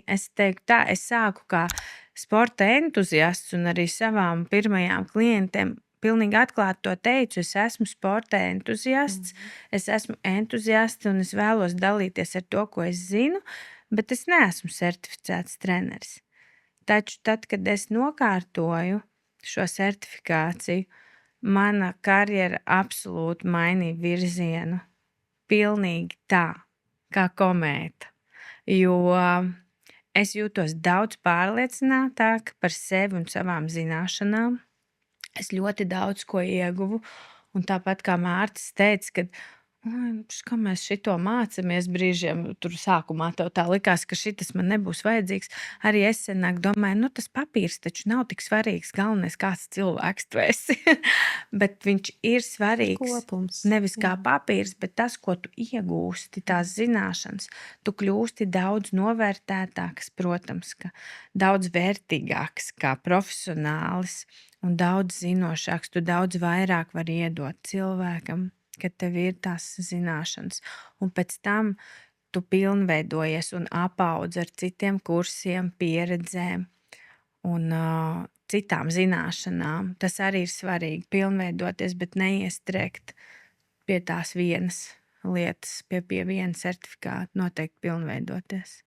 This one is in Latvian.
Es teiktu tā, es sāku kā sporta entuziasts un arī savām pirmajām klientiem pilnīgi atklāti to teicu, es esmu sporta entuziasts, es esmu entuziasts un es vēlos dalīties ar to, ko es zinu, bet es neesmu certificēts treneris. Taču tad, kad es nokārtoju šo certifikāciju, mana karjera absolūti mainīja virzienu. Pilnīgi tā, kā komēta. Jo es jūtos daudz pārliecinātāk par sevi un savām zināšanām. Es ļoti daudz ko ieguvu. Un tāpat kā Mārcis teica, ka kā mēs šito mācāmies brīžiem, tur sākumā tev tā likās, ka šitas man nebūs vajadzīgs. Arī es senāk domāju, tas papīrs taču nav tik svarīgs. Galvenais, kāds cilvēks tu esi. Bet viņš ir svarīgs. Kopums. Nevis kā papīrs, bet tas, ko tu iegūsti, tās zināšanas. Tu kļūsti daudz novērtētāks, protams, ka daudz vērtīgāks kā profesionālis un daudz zinošāks. Tu daudz vairāk vari iedot cilvēkam, kad tev ir tās zināšanas. Un pēc tam tu pilnveidojies un apaudz ar citiem kursiem, pieredzēm un citām zināšanām. Tas arī ir svarīgi pilnveidoties, bet neiestrēgt pie tās vienas lietas, pie viena certifikāta, noteikti pilnveidoties.